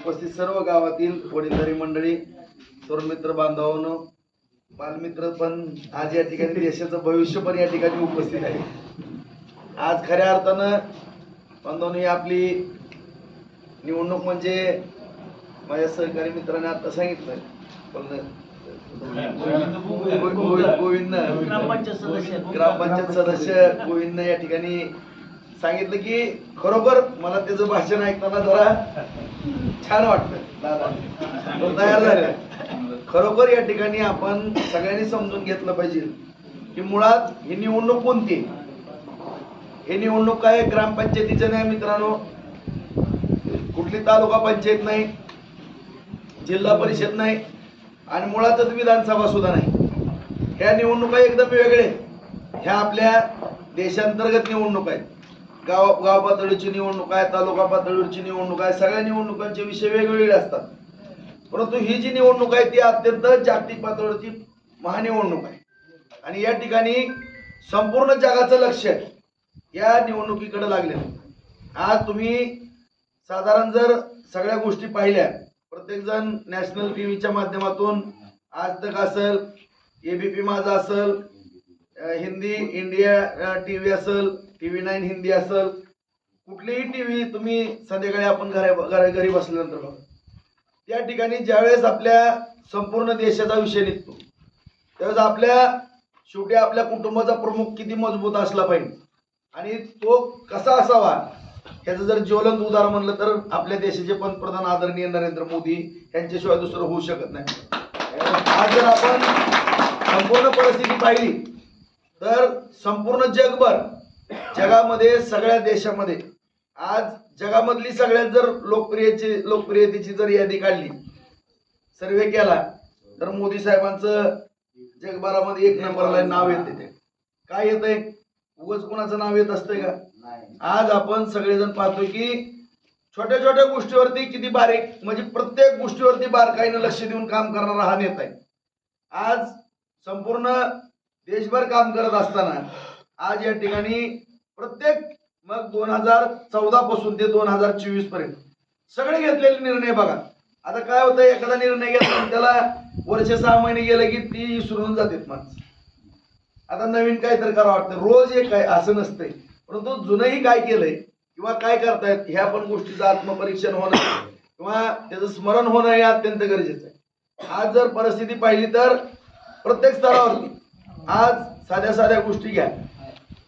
उपस्थित सर्व गावातील वडीलधारी मंडळी, तरुण मित्र बांधवांनो, बालमित्र पण आज या ठिकाणी देशाचं भविष्य पण या ठिकाणी उपस्थित आहे। आज खऱ्या अर्थानं बांधवांनी आपली निवडणूक म्हणजे माझ्या सहकारी मित्रांनी आता सांगितलं गोविंद ग्रामपंचायत सदस्य गोविंद या ठिकाणी सांगितलं की खरोखर मला त्याचं भाषण ऐकताना जरा छान वाटतं। दादा तयार झाले। खरोखर या ठिकाणी आपण सगळ्यांनी समजून घेतलं पाहिजे की मुळात ही निवडणूक कोणती, ही निवडणूक काय ग्रामपंचायतीचं नाही मित्रांनो, कुठली तालुका पंचायत नाही, जिल्हा परिषद नाही आणि मुळातच विधानसभा सुद्धा नाही। ह्या निवडणुका एकदम वेगळे, ह्या आपल्या देशांतर्गत निवडणूक आहेत। गाव पातळीची निवडणूक आहे, तालुका पातळीवरची निवडणूक आहे, सगळ्या निवडणुकांचे विषय वेगवेगळे असतात। परंतु ही जी निवडणूक आहे ती अत्यंत जागतिक पातळीवरची महानिवडणूक आहे आणि या ठिकाणी संपूर्ण जगाचं लक्ष या निवडणुकीकडे लागले। आज तुम्ही साधारण जर सगळ्या गोष्टी पाहिल्या, प्रत्येक जण नॅशनल टीव्हीच्या माध्यमातून आज तक असेल, एबीपी माझा असेल, हिंदी इंडिया टीव्ही असेल, TV9 हिंदी असेल, कुठलीही टीव्ही तुम्ही संध्याकाळी आपण घरी बसल्यानंतर बघा, त्या ठिकाणी ज्यावेळेस आपल्या संपूर्ण देशाचा विषय निघतो त्यावेळेस आपल्या शेवटी आपल्या कुटुंबाचा प्रमुख किती मजबूत असला पाहिजे आणि तो कसा असावा ह्याचं जर ज्वलंत उदाहरण म्हणलं तर आपल्या देशाचे पंतप्रधान आदरणीय नरेंद्र मोदी यांच्याशिवाय दुसरं होऊ शकत नाही। आज जर आपण संपूर्ण परिस्थिती पाहिली तर संपूर्ण जगामध्ये सगळ्या देशामध्ये आज जगामधली सगळ्यात जर लोकप्रियतेची जर यादी काढली, सर्वे केला तर मोदी साहेबांचं जगभरामध्ये 1 नंबरला नाव येते। ते काय येतंय, उगाच कोणाचं नाव येत असतंय का? आज आपण सगळेजण पाहतोय की छोट्या छोट्या गोष्टीवरती किती बारीक, म्हणजे प्रत्येक गोष्टीवरती बारकाईनं लक्ष देऊन काम करणारा हा नेता आहे। आज संपूर्ण देशभर काम करत असताना आज या ठिकाणी प्रत्येक मग 2014 पासून ते 2024 पर्यंत सगळे घेतलेले निर्णय बघा। आता काय होतं, एखादा निर्णय घेतला त्याला वर्ष 6 महिने गेले की ती विसरून जातात माणसं। आता नवीन काय तर करावं वाटतं, रोज एक काय असं नसतंय, परंतु जुनंही काय केलंय किंवा काय करतायत ह्या पण गोष्टीचं आत्मपरीक्षण होणं किंवा त्याचं स्मरण होणं हे अत्यंत गरजेचं आहे। आज जर परिस्थिती पाहिली तर प्रत्येक स्तरावरती आज साध्या गोष्टी घ्या,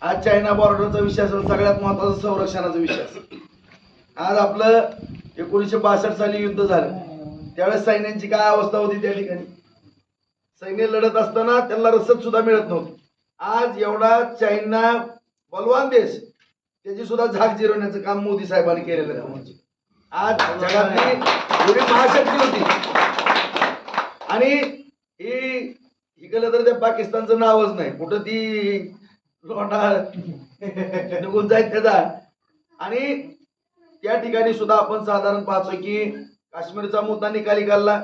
आज चायना बॉर्डरचा विषय असेल, सगळ्यात महत्वाचा संरक्षणाचा विषय असेल। आज आपलं 1962 साली युद्ध झालं त्यावेळेस सैन्यांची काय अवस्था होती, त्या ठिकाणी सैन्य लढत असताना त्यांना रसद सुद्धा मिळत नव्हती। आज एवढा चायना बलवान देश त्याची सुद्धा झाक जिरवण्याचं काम मोदी साहेबांनी केलेलं आहे। आज जगातली एवढी महाशक्ती होती आणि ही केलं तर त्या पाकिस्तानचं नावच नाही, कुठं ती लोंढा निघून जाईल त्याचा। आणि त्या ठिकाणी सुद्धा आपण साधारण पाहतोय की काश्मीरचा मुद्दा निकाली काढला,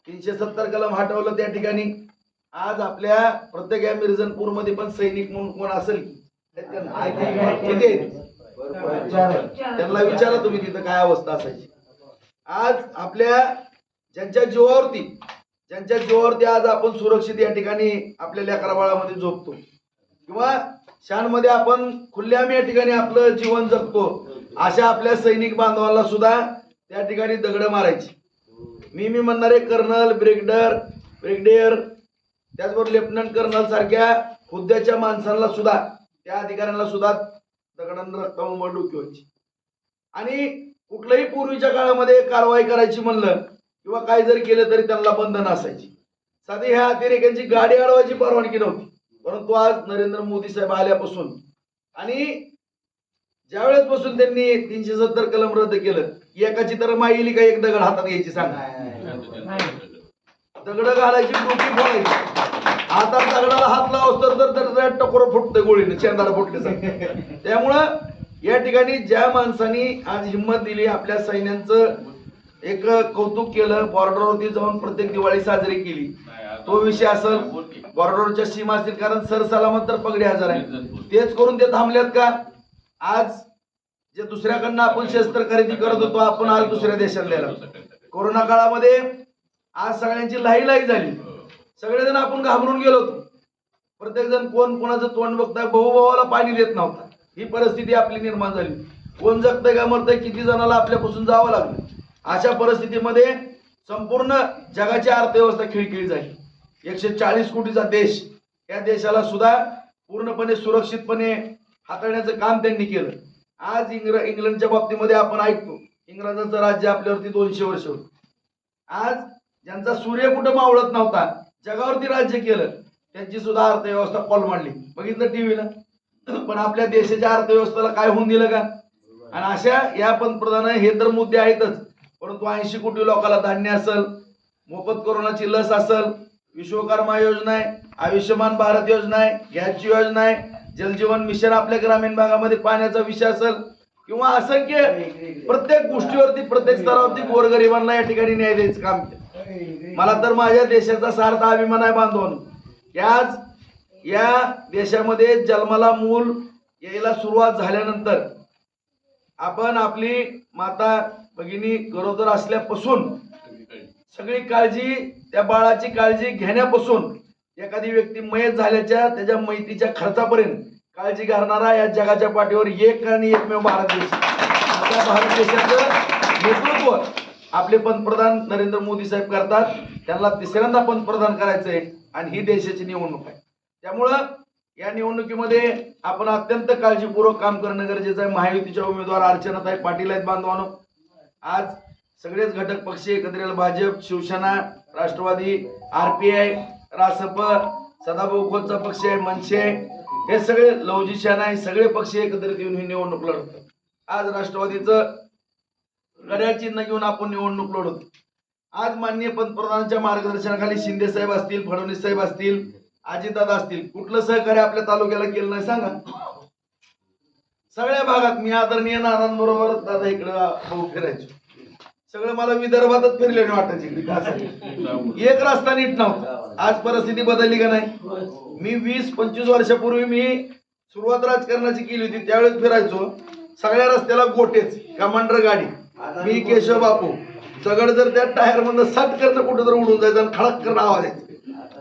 370 कलम हटवलं त्या ठिकाणी। आज आपल्या प्रत्येक या मिर्झनपूर मध्ये पण सैनिक म्हणून कोण असेल त्यांना विचारा तुम्ही तिथं काय अवस्था असायची। आज आपल्या ज्यांच्या जीवावरती आज आपण सुरक्षित या ठिकाणी आपल्या लेकरा बाळामध्ये झोपतो किंवा शाळांमध्ये आपण खुल्लेआम या ठिकाणी आपलं जीवन जगतो, अशा आपल्या सैनिक बांधवांना सुद्धा त्या ठिकाणी दगड मारायची। मी म्हणणारे कर्नल, ब्रिगेडियर त्याचबरोबर लेफ्टनंट कर्नल सारख्या हुद्द्याच्या माणसांना सुद्धा, त्या अधिकाऱ्यांना सुद्धा दगडांना रक्तामुळे डोकी व्हायची। आणि कुठल्याही पूर्वीच्या काळामध्ये कारवाई करायची म्हणलं किंवा काय जरी केलं तरी त्यांना बंधन असायची। साधी ह्या अतिरेक्यांची गाडी अडवायची परवानगी नव्हती। परंतु आज नरेंद्र मोदी साहेब आल्यापासून आणि ज्यावेळेस पासून त्यांनी 370 कलम रद्द केलं, एकाची तर माईली का एक दगड हातात घ्यायची सांगा, दगड घालायची, टोपी फोडायची, हातात दगडाला हात लावस तर टकोर फुटतं गोळीनं, चेंदाड फुटल्यासारखं। त्यामुळं या ठिकाणी ज्या माणसांनी आज हिंमत दिली, आपल्या सैन्यांचं एक कौतुक केलं, बॉर्डरवरती जाऊन प्रत्येक दिवाळी साजरी केली, तो विषय असेल, बॉर्डरच्या सीमा असतील, कारण सरसलामत तर पगडी हजार आहे, तेच करून ते थांबल्यात का? आज जे दुसऱ्याकडनं आपण शस्त्र खरेदी करत होतो आपण आज दुसऱ्या देशात द्यायला कोरोना काळामध्ये आज सगळ्यांची लाही झाली, सगळेजण आपण घाबरून गेलो होतो. प्रत्येक जण कोण कोणाचं तोंड बघताय, भावाला पाणी देत नव्हता. ही परिस्थिती आपली निर्माण झाली. कोण जगतंय का मरतंय, किती जणाला आपल्यापासून जावं लागलं. अशा परिस्थितीमध्ये संपूर्ण जगाची अर्थव्यवस्था खिळखिळी झाली. 140 कोटीचा देश, या देशाला सुद्धा पूर्णपणे सुरक्षितपणे हाताळण्याचं काम त्यांनी केलं. आज इंग्लंडच्या बाबतीमध्ये आपण ऐकतो, इंग्रजांचं राज्य आपल्यावरती 200 वर्ष होतं. आज ज्यांचा सूर्य कुठं मावळत नव्हता, जगावरती राज्य केलं, त्यांची सुद्धा अर्थव्यवस्था कोलमडली. बघितलं टीव्हीला. पण आपल्या देशाच्या अर्थव्यवस्थेला काय होऊन दिलं का? आणि अशा या पंतप्रधान हे तर मुद्दे आहेतच, परंतु 80 कोटी लोकांना धान्य असेल, मोफत कोरोनाची लस असेल, विश्वकर्मा योजना आहे, आयुष्यमान भारत योजना आहे, गॅसची योजना आहे, जलजीवन मिशन आपल्या ग्रामीण भागामध्ये पाण्याचा विषय असेल, किंवा असंख्य प्रत्येक गोष्टीवरती प्रत्येक स्तरावरती गोरगरिबांना या ठिकाणी न्याय द्यायचं काम केलं. मला तर माझ्या देशाचा सार्थ अभिमान आहे बांधवांनो. आज या देशामध्ये जन्माला मूल यायला सुरुवात झाल्यानंतर आपण आपली माता भगिनी गरोदर असल्यापासून सगळी काळजी, त्या बाळाची काळजी घेण्यापासून एखादी व्यक्ती मयत झाल्याच्या त्याच्या मयतीच्या खर्चापर्यंत काळजी करणारा या जगाच्या पाठीवर एक आणि एकमेव भारत देश. आपल्या भारत देशाचं नेतृत्व आपले पंतप्रधान नरेंद्र मोदी साहेब करतात. त्यांना तिसऱ्यांदा पंतप्रधान करायचंय आणि ही देशाची निवडणूक आहे. त्यामुळं या निवडणुकीमध्ये आपण अत्यंत काळजीपूर्वक काम करणं गरजेचं आहे. महायुतीच्या उमेदवार अर्चनाताई पाटील आहेत बांधवांनो. आज सगळेच घटक पक्ष एकत्र, भाजप, शिवसेना, राष्ट्रवादी, RPI, रासप, सदाभाऊ खोतचा पक्ष आहे, मनसे आहे, हे सगळे लवजी शाना आहे, सगळे पक्ष एकत्रित येऊन ही निवडणूक लढवतात. आज राष्ट्रवादीचं घड्याळ चिन्ह घेऊन आपण निवडणूक लढवतो. आज माननीय पंतप्रधानांच्या मार्गदर्शनाखाली शिंदे साहेब असतील, फडणवीस साहेब असतील, अजितदादा असतील, कुठलं सहकार्य आपल्या तालुक्याला केलं नाही सांगा? सगळ्या भागात मी आदरणीय नानांबरोबर दादा इकडे भाऊ फिरायचो. सगळं मला विदर्भातच फिरले वाटायचे. एक रस्ता नीट नव्हता. आज परिस्थिती बदलली का नाही? मी 20-25 वर्षापूर्वी मी सुरुवात राजकारणाची केली होती, त्यावेळेस फिरायचो. सगळ्या रस्त्याला गोटेच, कमांडर गाडी, मी केशव बापू, सगळं जर त्या टायर मधून सट करणं कुठं तर उडून जायचं आणि खडक करणं आवाज यायचा.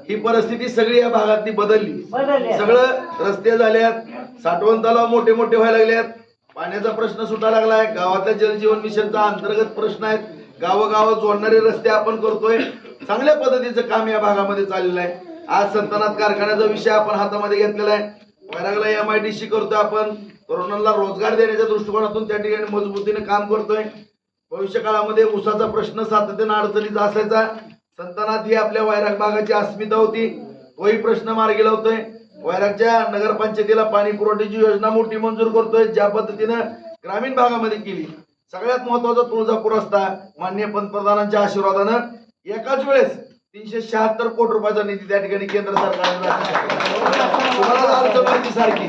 ही परिस्थिती सगळी या भागातली बदलली. सगळं रस्ते झाल्यात, साठवण तलाव मोठे मोठे व्हायला लागल्यात, पाण्याचा प्रश्न सुटायला लागलाय, गावातल्या जलजीवन मिशनचा अंतर्गत प्रश्न आहेत, गावोगाव जोडणारे रस्ते आपण करतोय. चांगल्या पद्धतीचं काम या भागामध्ये चाललेलं आहे. आज संतनात कारखान्याचा विषय आपण हातामध्ये घेतलेला आहे. वैरागला MIDC करतोय आपण. तरुणांना रोजगार देण्याच्या दृष्टिकोनातून त्या ठिकाणी मजबूतीने काम करतोय. भविष्य काळामध्ये ऊसाचा प्रश्न सातत्याने अडचणीचा असायचा. संतनात ही आपल्या वैराग भागाची अस्मिता होती, तोही प्रश्न मार्गी लावतोय. वैरागच्या नगरपंचायतीला पाणी पुरवठ्याची योजना मोठी मंजूर करतोय, ज्या पद्धतीनं ग्रामीण भागामध्ये केली. सगळ्यात महत्वाचा तुळजापूर रस्ता माननीय पंतप्रधानांच्या आशीर्वादानं एकाच वेळेस 376 कोटी रुपयाचा निधी त्या ठिकाणी केंद्र सरकारने सारखी